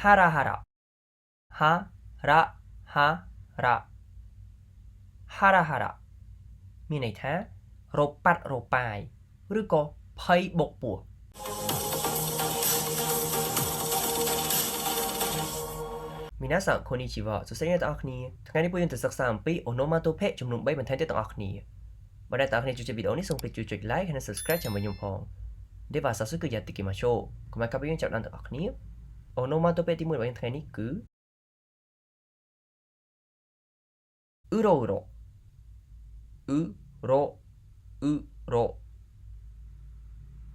hara hara hara hara hara hara មានន័យថារប៉ាត់រប៉ាយឬក៏ភ័យបុកពោះ皆さんこんにちはសួស្តីអ្នកទាំងអស់គ្នាថ្ងៃនេះពួកយើងទៅសិក្សាអំពី onomatope ចំនួន3បន្ថែមទៀតទាំងអស់គ្នាបើអ្នកទាំងអស់គ្នាចូលចិត្តវីដេអូនេះសូមចុច like ហើយនិង subscribe ជាមួយខ្ញុំផងでは早速やっていきましょうកុំឲ្យកាប់យើងចាប់ដើមទាំងអស់គ្នា onomatope ទី1របស់យើងថ្ងៃនេះគឺうろうろうろうろ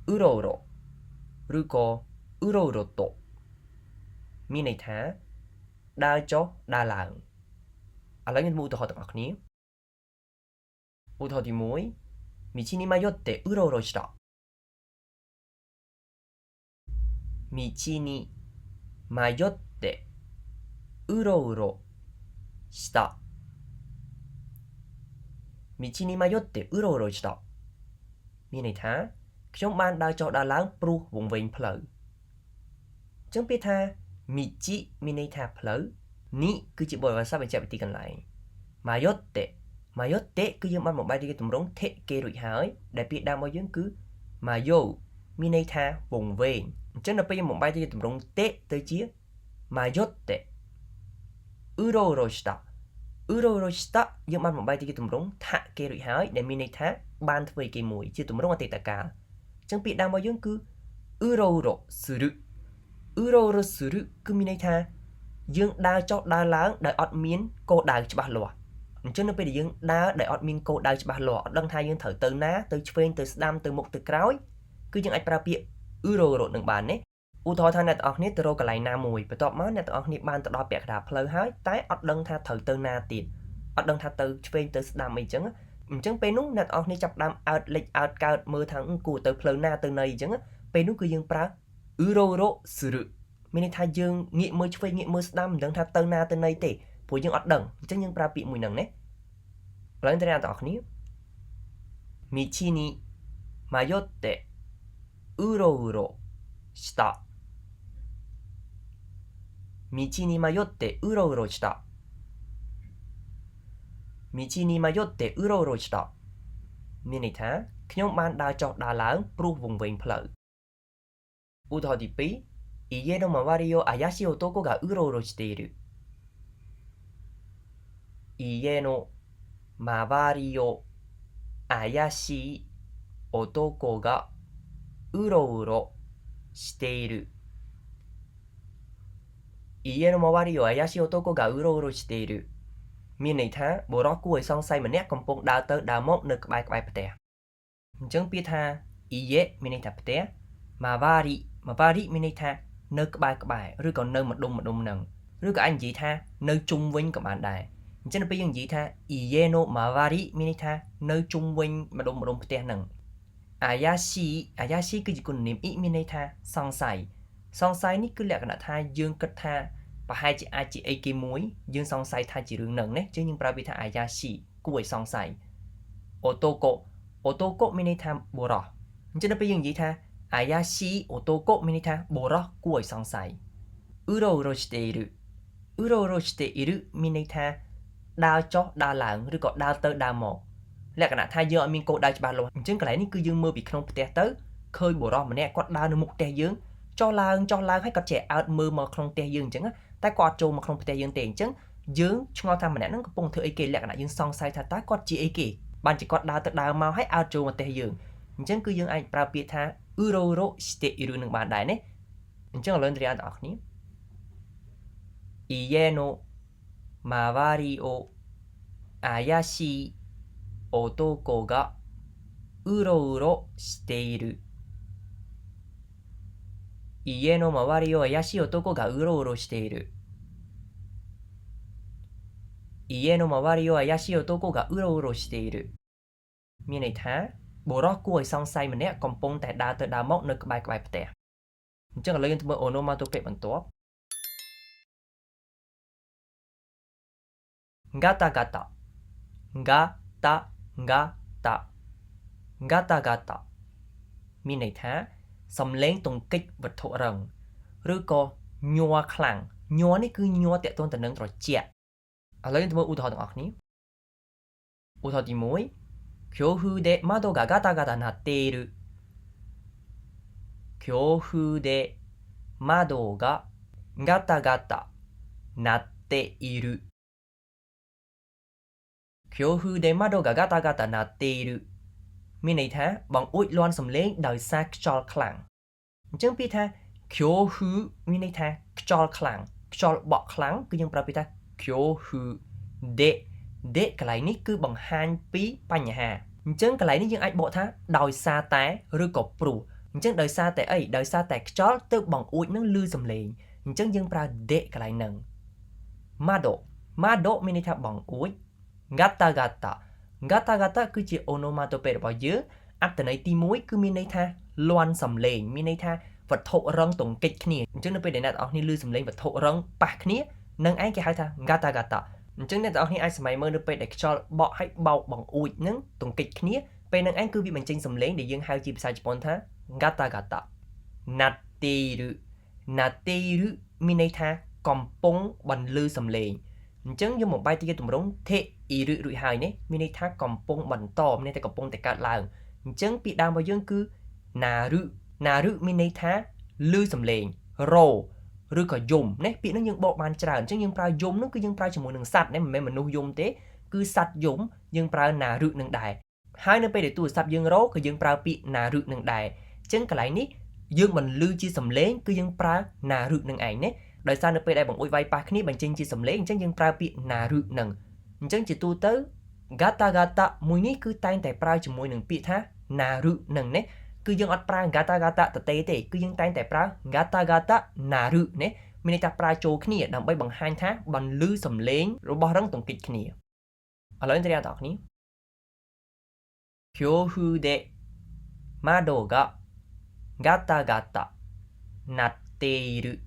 うろうろឬក៏うろうろとមានន័យថាដើរចុះដើរឡើងឥឡូវយើងមើលឧទាហរណ៍ទាំងអស់គ្នាឧទាហរណ៍ទី1道に迷ってうろうろした道に迷ってうろうろした道に迷ってうろうろしたមានន័យថាខ្ញុំបានដើរចុះដើរឡើងព្រោះវង្វេងផ្លូវអញ្ចឹងពាក្យថា道មានន័យថាផ្លូវនេះគឺជាបទភាសាបញ្ជាក់វិធីកន្លែងម៉ាយ៉ុតតេគឺយើងបានបំបែកជាទម្រង់ថេគេរួចហើយដែលពាក្យដើមរបស់យើងគឺម៉ាយ៉ូមានន័យថាវង្វេងអញ្ចឹងដល់ពេលយើងបំបែកជាទម្រង់តេទៅជាម៉ាយ៉ុតតេអ៊ូរ៉ូរ៉ូស្តាយើងបានបំបែកជាទម្រង់ថាគេរួចហើយដែលមានន័យថាបានធ្វើគេមួយជាទម្រង់អតីតកាលអញ្ចឹងពាក្យដើមរបស់យើងគឺអ៊ូរ៉ូរ៉ូស៊ឺរុគឺមានន័យថាយើងដើរចុះដើរឡើងដោយអត់មានគោលដៅច្បាស់លាស់អញ្ចឹងនៅពេលដែលយើងដើរដោយអត់មានគោលដៅច្បាស់លាស់អត់ដឹងថាយើងត្រូវទៅណាទៅឆ្វេងទៅស្ដាំទៅមុខទៅក្រោយគឺយើងអាចប្រើពាក្យអ៊ូរ៉ូរ៉ូនឹងបានទេឧទាហរណ៍ថាអ្នកទាំងអស់គ្នាទៅរកកន្លែងណាមួយបន្ទាប់មកអ្នកទាំងអស់គ្នាបានទៅដល់ពាក់កណ្ដាលផ្លូវហើយតែអត់ដឹងថាត្រូវទៅណាទៀតអត់ដឹងថាទៅឆ្វេងទៅស្ដាំអីចឹងអញ្ចឹងពេលនោះអ្នកទាំងអស់គ្នាចាប់ផ្ដើមអើតលេចអើតកើតមើលថាគួរទៅផ្លូវណាទៅណីអញ្ចឹងពេលនោះគឺយើងប្រើអ៊ូរ៉ូរ៉ូស៊ឺរុមានន័យថាយើងងាកមើលឆ្វេងងាកមើលស្ដាំមិនដឹងថាទៅណាទៅណីទេព្រោះយើងអត់ដឹងអញ្ចឹងយើងប្រើពាក្យមួយហ្នឹងណាឥឡូវអ្នកទាំងអស់គ្នា道に迷ってうろうろした道に迷ってうろうろした道に迷ってうろうろしたមានន័យថាខ្ញុំបានដើរចុះដើរឡើងព្រោះវង្វេងផ្លូវឧទាហរណ៍ទី2家の周りを怪しい男がうろうろしている家の周りを怪しい男がうろうろしている家の周りを怪しい男がうろうろしているមានន័យថាបុរសគួរឲ្យសង្ស័យម្នាក់កំពុងដើរទៅដើរមកនៅក្បែរផ្ទះអញ្ចឹងពាក្យថាអ៊ីយេមានន័យថាផ្ទះម៉ាវ៉ារីមានន័យថានៅក្បែរឬក៏នៅម្ដុំហ្នឹងឬក៏អាចនិយាយថានៅជុំវិញក៏បានដែរអញ្ចឹងពេលយើងនិយាយថាអ៊ីយេណូម៉ាវ៉ារីមានន័យថានៅជុំវិញម្ដុំផ្ទះហ្នឹងអាយ៉ាស៊ីគឺជាគុណនាមអ៊ីមានន័យថាសង្ស័យនេះគឺលក្ខណៈថាយើងគិតថាប្រហែលជាអាចជាអីគេមួយយើងសង្ស័យថាជារឿងហ្នឹងណាចឹងយើងប្រើពាក្យថាអាយ៉ាស៊ីគួរឲ្យសង្ស័យអូតូកូមានន័យថាបុរសអញ្ចឹងពេលយើងនិយាយថាអាយ៉ាស៊ីអូតូកូមានន័យថាបុរសគួរឲ្យសង្ស័យអ៊ូរ៉ូរ៉ូしているមានន័យថាដើរចុះដើរឡើងឬក៏ដើរទៅដើរមកលក្ខណៈថាយើងអត់មានគោលដៅច្បាស់លាស់អញ្ចឹងកន្លែងនេះគឺយើងមើលពីក្នុងផ្ទះទៅឃើញបុរសម្នាក់គាត់ដើរនៅមុខផ្ទះយើងចុះឡើងហើយគាត់ចេះអើតមើលមកក្នុងផ្ទះយើងអញ្ចឹងតែគាត់អត់ចូលមកក្នុងផ្ទះយើងទេអញ្ចឹងយើងឆ្ងល់ថាម្នាក់ហ្នឹងកំពុងធ្វើអីគេលក្ខណៈយើងសង្ស័យថាតើគាត់ជាអីគេបានជាគាត់ដើរទៅដើរមកហើយអើតចូលមកផ្ទះយើងអញ្ចឹងគឺយើងអាចប្រើពាក្យថាអ៊ូរ៉ូរ៉ូしているនឹងបានដែរណាអញ្ចឹងឥឡូវរៀនទាំងអស់គ្នា家の周りを怪しい男がうろうろしている家の周りを怪しい男がうろうろしている家の周りを怪しい男がうろうろしているមានន័យថាបុរសគួរឲ្យសង្ស័យម្នាក់កំពុងតែដើរទៅដើរមកនៅក្បែរផ្ទះអញ្ចឹងឥឡូវយើងធ្វើអូណូម៉ាតូពេបន្ទាប់ガタガタមានន័យថាសំឡេងទង្គិចវត្ថុរឹងឬក៏ ញ័រខ្លាំងញ័រនេះគឺញ័រតាក់ទងទៅនឹងត្រជាក់ឥឡូវយើងទៅមើលឧទាហរណ៍ទាំងអស់គ្នាឧទាហរណ៍ទី1強風で窓がガタガタ鳴っている強風で窓がガタガタ鳴っている強風で窓がガタガタ鳴っているមានន័យថាបងអួចលាន់សំឡេងដោយសារខ្យល់ខ្លាំងអញ្ចឹងពាក្យថា強風មានន័យថាខ្យល់ខ្លាំងខ្យល់បក់ខ្លាំងគឺយើងប្រើពាក្យថា強風でកន្លែងនេះគឺបង្ហាញពីបញ្ហាអញ្ចឹងកន្លែងនេះយើងអាចបកថាដោយសារតែឬក៏ព្រោះអញ្ចឹងដោយសារតែអីដោយសារតែខ្យល់ទើបបងអួចនឹងឮសំឡេងអញ្ចឹងយើងប្រើでកន្លែងហ្នឹង窓មានន័យថាបងអួចガタガタគឺជាអូណូម៉ាតូពេរបស់យើងអត្ថន័យទី1គឺមានន័យថាលាន់សំឡេងមានន័យថាវត្ថុរឹងទង្គិចគ្នាអញ្ចឹងនៅពេលដែលអ្នកទាំងអស់គ្នាឮសំឡេងវត្ថុរឹងប៉ះគ្នានឹងឯងគេហៅថាガタガタអញ្ចឹងអ្នកទាំងអស់គ្នាអាចសម័យមើលនៅពេលដែលខ្យល់បក់ឲ្យបោកបង្អួចនឹងទង្គិចគ្នាពេលនឹងឯងគឺវាបញ្ចេញសំឡេងដែលយើងហៅជាភាសាជប៉ុនថាガタガタ鳴っているមានន័យថាកំពុងបន្លឺសំឡេងអញ្ចឹងយើងមកបាយទីទម្រង់ថេអ៊ីរឹរួចហើយនេះមានន័យថាកំពុងបន្តមានន័យថាកំពុងតែកើតឡើងអញ្ចឹងពីដើមរបស់យើងគឺណារឹមានន័យថាលឺសំឡេងរោឬក៏យំណាពាក្យហ្នឹងយើងបកបានច្រើនអញ្ចឹងយើងប្រើយំនោះគឺយើងប្រើជាមួយនឹងសត្វណាមិនមែនមនុស្សយំទេគឺសត្វយំយើងប្រើណារឹនឹងដែរហើយនៅពេលដែលទូរស័ព្ទយើងរោក៏យើងប្រើពាក្យណារឹនឹងដែរអញ្ចឹងកន្លែងនេះយើងបន្លឺជាសំឡេងគឺយើងប្រើណារឹនឹងឯងណាដោយសារនៅពេលដែលបង្អួចវាយប៉ះគ្នាបញ្ចេញជាសំឡេងអញ្ចឹងយើងប្រើពាក្យណារឹនឹងអញ្ចឹងជាទូទៅガタガタមួយនេះគឺតែងតែប្រើជាមួយនឹងពាក្យថាណារឹនឹងណាគឺយើងអត់ប្រើガタガタតទេគឺយើងតែងតែប្រើガタガタណារឹណាមានន័យថាប្រើចូលគ្នាដើម្បីបង្ហាញថាបន្លឺសំឡេងរបស់រឹងទង្គិចគ្នាឥឡូវទៅអ្នកទាំងអស់គ្នា強風で窓がガタガタ鳴っている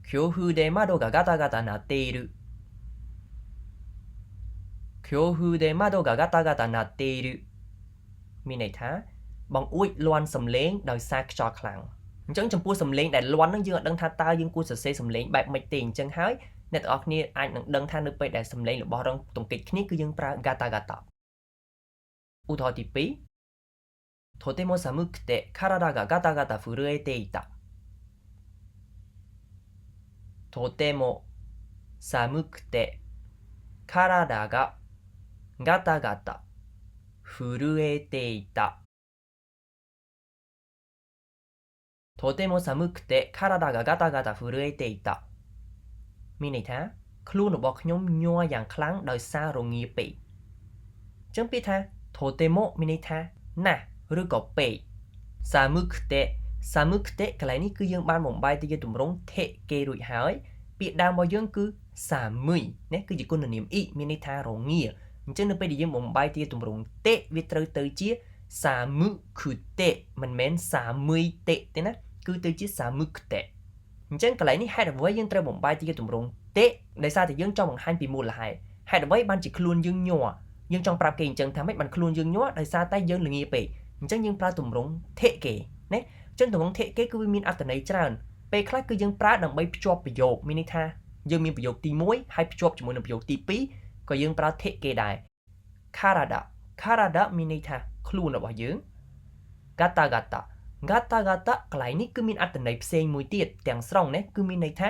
強風で窓がガタガタ鳴っている強風で窓がガタガタ鳴っているមានន័យថាបងអួចលាន់សំឡេងដោយសារខ្យល់ខ្លាំងអញ្ចឹងចំពោះសំឡេងដែលលាន់ហ្នឹងយើងអត់ដឹងថាតើយើងគួរសរសេរសំឡេងបែបម៉េចទេអញ្ចឹងហើយអ្នកទាំងអស់គ្នាអាចនឹងដឹងថានៅពេលដែលសំឡេងរបស់រឹងទង្គិចគ្នាគឺយើងប្រើガタガタឧទាហរណ៍ទី2とても寒くて体がガタガタ震えていたとても寒くて体がガタガタ震えていたとても寒くて体がガタガタ震えていたមានន័យថាខ្លួនរបស់ខ្ញុំញ័រយ៉ាងខ្លាំងដោយសាររងាពេកអញ្ចឹងពាក្យថាとてもមានន័យថាណាស់ឬក៏ពេក寒くてកន្លែងនេះគឺយើងបានបំបែកទៅជាទម្រង់ថេគេរួចហើយពាក្យដើមរបស់យើងគឺសាមុយណាគឺជាគុណនាមអ៊ីមានន័យថារងាអញ្ចឹងនៅពេលដែលយើងបំបែកទៅជាទម្រង់តេវាត្រូវទៅជាសាមុគុតេមិនមែនសាមុយតេទេណាគឺទៅជាសាមុគុតេអញ្ចឹងកន្លែងនេះហេតុអ្វីយើងត្រូវបំបែកទៅជាទម្រង់តេដោយសារតែយើងចង់បង្ហាញពីមូលហេតុហេតុអ្វីបានជាខ្លួនយើងញ័រយើងចង់ប្រាប់គេអញ្ចឹងថាម៉េចបានខ្លួនយើងញ័រដោយសារតែយើងល្ងាពេកអញ្ចឹងយើងប្រើទម្រង់ថេគេណាអញ្ចឹងទម្រង់ថេគេគឺវាមានអត្ថន័យច្រើនពេលខ្លះគឺយើងប្រើដើម្បីភ្ជាប់ប្រយោគមានន័យថាយើងមានប្រយោគទី1ហើយភ្ជាប់ជាមួយនឹងប្រយោគទី2ក៏យើងប្រើថេគេដែរ体មានន័យថាខ្លួនរបស់យើងガタガタកន្លែងនេះគឺមានអត្ថន័យផ្សេងមួយទៀតទាំងស្រុងណាគឺមានន័យថា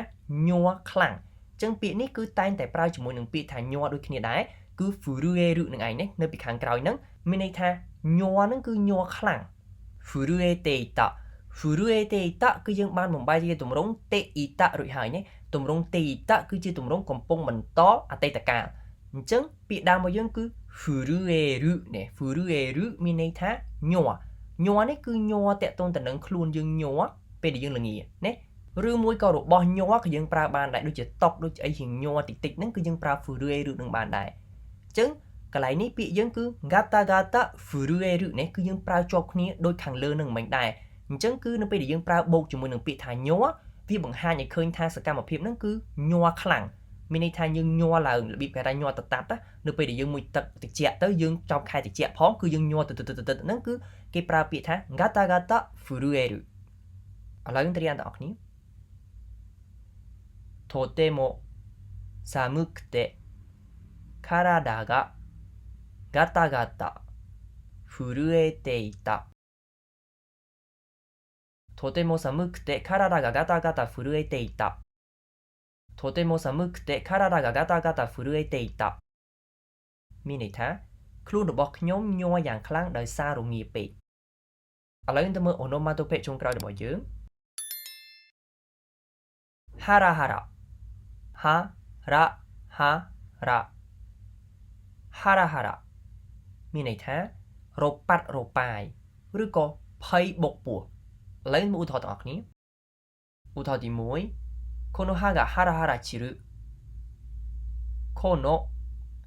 ញ័រខ្លាំងអញ្ចឹងពាក្យនេះគឺតែងតែប្រើជាមួយនឹងពាក្យថាញ័រដូចគ្នាដែរគឺ furueru នឹងឯងណានៅពីខាងក្រោយហ្នឹងមានន័យថាញ័រហ្នឹងគឺញ័រខ្លាំង furueteita គឺយើងបានបំបែកជាទម្រង់ teita រួចហើយណាទម្រង់ teita គឺជាទម្រង់កំពុងបន្តអតីតកាលអញ្ចឹងពាក្យដើមរបស់យើងគឺ furueru ណា furueru មានន័យថាញ័រនេះគឺញ័រតាក់ទងទៅនឹងខ្លួនយើងញ័រពេលដែលយើងល្ងាណាឬមួយក៏របស់ញ័រក៏យើងប្រើបានដែរដូចជាតុកដូចអីជាញ័រតិចហ្នឹងគឺយើងប្រើ furueru នឹងបានដែរអញ្ចឹងកន្លែងនេះពាក្យយើងគឺ gata gata furueru នេះគឺយើងប្រើជាប់គ្នាដូចខាងលើនឹងមិនដែរអញ្ចឹងគឺនៅពេលដែលយើងប្រើបូកជាមួយនឹងពាក្យថាញ័រវាបង្ហាញឲ្យឃើញថាសកម្មភាពហ្នឹងគឺញ័រខ្លាំងមានន័យថាយើងញ័រឡើងរបៀបគេថាញ័រតតាត់នៅពេលដែលយើងមួយទឹកត្រជាក់ទៅយើងចោលខែត្រជាក់ផងគឺយើងញ័រទៅហ្នឹងគឺគេប្រើពាក្យថា gata gata furueru ឥ ឥឡូវត្រៀមទាំងអស់គ្នាとても寒くて体がガタガタ震えていたとても寒くて体がガタガタ震えていたとても寒くて体がガタガタ震えていたមានន័យថាខ្លួនរបស់ខ្ញុំញ័រយ៉ាងខ្លាំងដោយសាររងាពេកឥឡូវទៅមើលអូណូម៉ាតូពេចុងក្រោយរបស់យើងហារ៉ាហារ៉ាហារ៉ាហារ៉ាហារ៉ាហារ៉ាមានន័យថារប៉ាត់រប៉ាយឬក៏ភ័យបុកពោះឥឡូវមើលឧទាហរណ៍ទាំងអស់គ្នាឧទាហរណ៍ទី1この歯がハラハラ散るこの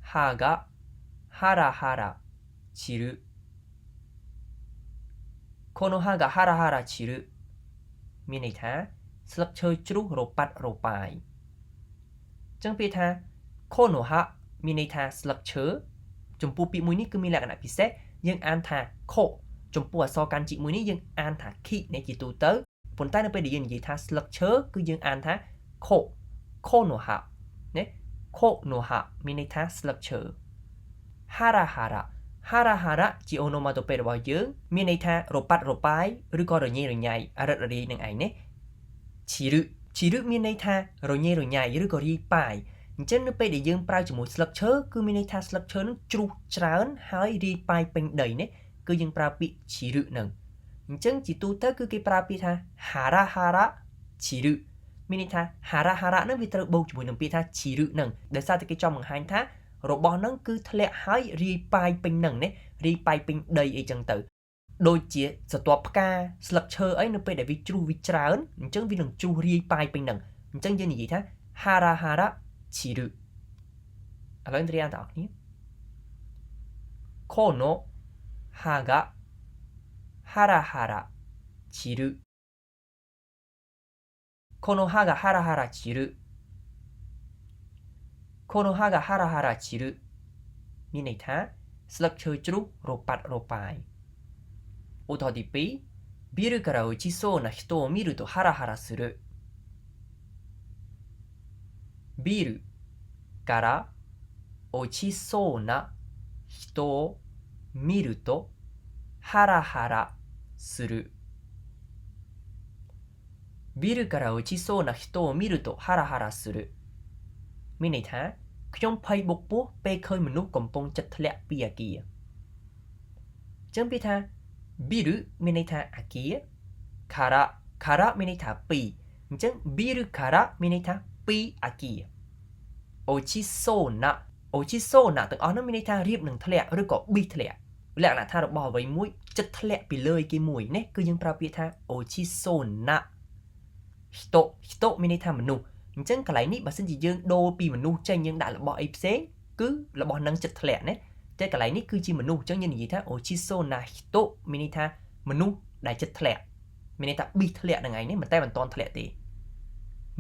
歯がハラハラ散るこの歯がハラハラ散るមានន័យថាស្លឹកឈើជ្រុះរប៉ាត់រប៉ាយចឹងពាក្យថាខូណូហាមានន័យថាស្លឹកឈើចំពោះពាក្យមួយនេះគឺមានលក្ខណៈពិសេសយើងអានថាខូចំពោះអក្សរកាន់ជីកមួយនេះយើងអានថាខីនៃជាទូទៅប៉ុន្តែនៅពេលដែលយើងនិយាយថាស្លឹកឈើគឺយើងអានថាខូណូហាណាខូណូហាមានន័យថាស្លឹកឈើហារ៉ាហារ៉ាហារ៉ាហារ៉ាជាអូណូម៉ាតូពេរបស់យើងមានន័យថារប៉ាត់រប៉ាយឬក៏រញ៉េរញ៉ៃអរិតរីនឹងឯងណាឈីរឹមានន័យថារញ៉េរញ៉ៃឬក៏រាយប៉ាយអញ្ចឹងនៅពេលដែលយើងប្រើជាមួយស្លឹកឈើគឺមានន័យថាស្លឹកឈើនឹងជ្រុះច្រើនហើយរាយប៉ាយពេញដីណាគឺយើងប្រើពាក្យឈីរឹនឹងអញ្ចឹងជាទូទៅគឺគេប្រើពាក្យថាហារ៉ាហារ៉ាឈីរឹមានន័យថាហារ៉ាហារ៉ានឹងវាត្រូវបូកជាមួយនឹងពាក្យថាឈីរឹនឹងដោយសារតែគេចង់បង្ហាញថារបស់នឹងគឺធ្លាក់ហើយរាយប៉ាយពេញនឹងណារាយប៉ាយពេញដីអីចឹងទៅដូចជាស្រទាប់ផ្កាស្លឹកឈើអីនៅពេលដែលវាជ្រុះវាច្រើនអញ្ចឹងវានឹងជ្រុះរាយប៉ាយពេញនឹងអញ្ចឹងយើងនិយាយថាហារ៉ាហារ៉ាឈីរឹឥឡូវត្រៀមទាំងអស់គ្នាこの歯がハラハラ散るこの歯がハラハラ散るこの歯がハラハラ散るមានន័យថាស្លឹកឈើជ្រុះរប៉ាត់រប៉ាយឧទាហរណ៍ទី2ビルから落ちそうな人を見るとハラハラするビルから落ちそうな人を見るとハラハラするビルから落ちそうな人を見るとハラハラするមានន័យថាខ្ញុំភ័យបុកពោះពេលឃើញមនុស្សកំពុងចិត្តធ្លាក់ពីអគារអញ្ចឹងពាក្យថា bill មានន័យថាអគារ kara មានន័យថាពីអញ្ចឹង bill kara មានន័យថាពីអគារ ochisona ទាំងអស់នោះមានន័យថារៀបនឹងធ្លាក់ឬក៏ប៊ីសធ្លាក់លក្ខណៈថារបស់អ្វីមួយចិត្តធ្លាក់ពីលើឯគេមួយនេះគឺយើងប្រើពាក្យថា ochisona 人មានន័យថាមនុស្សអញ្ចឹងកន្លែងនេះបើសិនជាយើងដូរពីមនុស្សចេញយើងដាក់របស់អីផ្សេងគឺរបស់នឹងចិត្តធ្លាក់ណាតែកន្លែងនេះគឺជាមនុស្សអញ្ចឹងយើងនិយាយថា ochisona hito មានន័យថាមនុស្សដែលចិត្តធ្លាក់មានន័យថាប៊ីសធ្លាក់ហ្នឹងឯងនេះមិនតែមិនតន់ធ្លាក់ទេ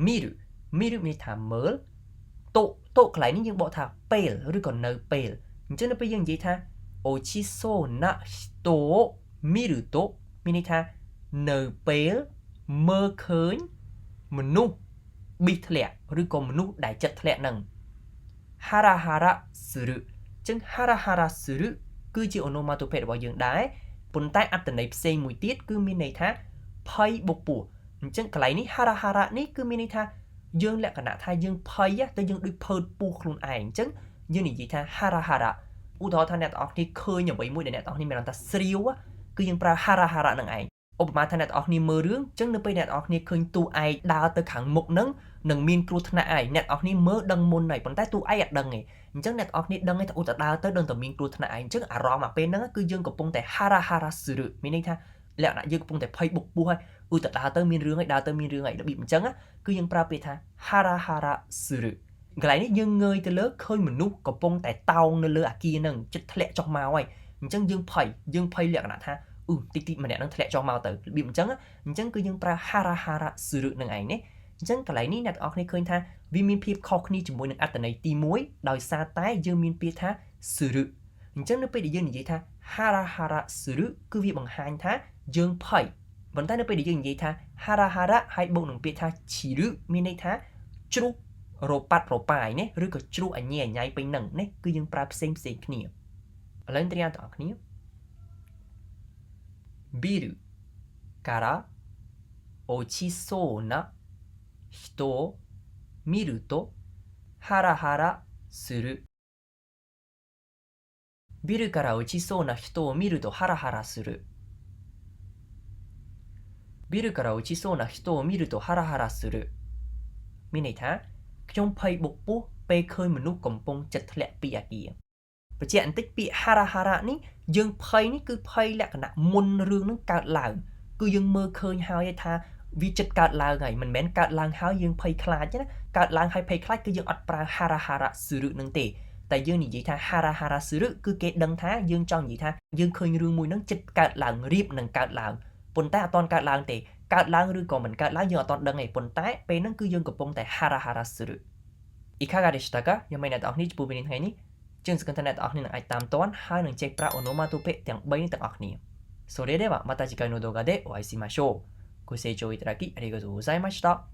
miru មានន័យថាមើលតកន្លែងនេះយើងបកថាពេលឬក៏នៅពេលអញ្ចឹងនៅពេលយើងនិយាយថា ochisona hito miru to មានន័យថានៅពេលមើលឃើញមនុស្សប៊ីសធ្លាក់ឬក៏មនុស្សដែលចិត្តធ្លាក់នឹងហារ៉ាហារ៉ាស៊ឺរឹអញ្ចឹងហារ៉ាហារ៉ាស៊ឺរឹគឺជាអូណូម៉ាតូពេរបស់យើងដែរប៉ុន្តែអត្ថន័យផ្សេងមួយទៀតគឺមានន័យថាភ័យបុកពោះអញ្ចឹងកន្លែងនេះហារ៉ាហារ៉ានេះគឺមានន័យថាយើងលក្ខណៈថាយើងភ័យតែយើងដូចភើតពោះខ្លួនឯងអញ្ចឹងយើងនិយាយថាហារ៉ាហារ៉ាឧទាហរណ៍ថាអ្នកទាំងអស់គ្នាឃើញអ្វីមួយដែលអ្នកទាំងអស់គ្នាមានថាស្រាវគឺយើងប្រើហារ៉ាហារ៉ានឹងឯងឧបមាថាអ្នកទាំងអស់គ្នាមើលរឿងអញ្ចឹងនៅពេលអ្នកទាំងអស់គ្នាឃើញតួឯកដើរទៅខាងមុខនឹងនឹងមានគ្រោះថ្នាក់ឯងអ្នកទាំងអស់គ្នាមើលដឹងមុនហើយប៉ុន្តែតួឯកអត់ដឹងទេអញ្ចឹងអ្នកទាំងអស់គ្នាដឹងទេថាឧទាដើរទៅដឹងតែមានគ្រោះថ្នាក់ឯងអញ្ចឹងអារម្មណ៍អាពេលហ្នឹងគឺយើងកំពុងតែហារ៉ាហារ៉ាស៊ឺរឹមានន័យថាលក្ខណៈយើងកំពុងតែភ័យបុកពោះហើយឧទាដើរទៅមានរឿងហើយរបៀបអញ្ចឹងគឺយើងប្រើពាក្យថាហារ៉ាហារ៉ាស៊ឺរឹកន្លែងនេះយើងងើយទៅលើឃើញមនុស្សកំពុងតែតោងនៅលើអាគារហ្នឹងចិត្តធ្លាក់ចុះមកហើយអញ្ចឹងយើងភ័យលក្ខណៈថាតិចម្នាក់នឹងធ្លាក់ចុះមកទៅរបៀបអញ្ចឹងគឺយើងប្រើហារ៉ាហារ៉ាស៊ឺរឹនឹងឯងនេះអញ្ចឹងកន្លែងនេះអ្នកទាំងអស់គ្នាឃើញថាវាមានភាពខុសគ្នាជាមួយនឹងអត្ថន័យទី1ដោយសារតែយើងមានពាក្យថាស៊ឺរឹអញ្ចឹងនៅពេលដែលយើងនិយាយថាហារ៉ាហារ៉ាស៊ឺរឹគឺវាបង្ហាញថាយើងភ័យ ប៉ុន្តែនៅពេលដែលយើងនិយាយថា hara hara ហើយបូកនឹងពាក្យថា chiru មានន័យថាជ្រុះរប៉ាត់រប៉ាយណាឬក៏ជ្រុះអញញ៉ៃពេញនឹងណាគឺយើងប្រើផ្សេងគ្នាឥឡូវត្រៀមទាំងអស់គ្នាビルから落ちそうな人を見るとハラハラするビルから落ちそうな人を見るとハラハラするビルから落ちそうな人を見るとハラハラするមានន័យថាខ្ញុំភ័យបុកពោះពេលឃើញមនុស្សកំពុងចិត្តធ្លាក់ពីអាគារបញ្ជាក់បន្តិចពាក្យ hara hara នេះយើងភ័យនេះគឺភ័យលក្ខណៈមុនរឿងនឹងកើតឡើងគឺយើងមើលឃើញហើយថាវាចិត្តកើតឡើងហើយមិនមែនកើតឡើងហើយយើងភ័យខ្លាចទេណាកើតឡើងហើយភ័យខ្លាចគឺយើងអត់ប្រើ hara hara ស៊ឺរឹនឹងទេតែយើងនិយាយថា hara hara ស៊ឺរឹគឺគេដឹងថាយើងចង់និយាយថាយើងឃើញរឿងមួយនឹងចិត្តកើតឡើងរៀបនឹងកើតឡើងប៉ុន្តែអត់ទាន់កើតឡើងទេកើតឡើងឬក៏មិនកើតឡើងយើងអត់ទាន់ដឹងទេប៉ុន្តែពេលហ្នឹងគឺយើងកំពុងតែ hara hara ស៊ឺរឹいかがでしたかយ៉ាងម៉េចអ្នកទាំងអស់គ្នាចំពោះវីដេអូថ្ងៃនេះយើងសង្ឃឹមថាអ្នកទាំងអស់គ្នានឹងអាចតាមទាន់ហើយនឹងចេះប្រើ onomatope ទាំង3ទាំងអស់គ្នាそれではまた次回の動画でお会いしましょうご清聴いただきありがとうございました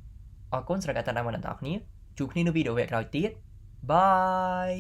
អរគុណសម្រាប់ការតាមដានអ្នកទាំងអស់គ្នាជួបគ្នានៅវីដេអូក្រោយទៀតបាយ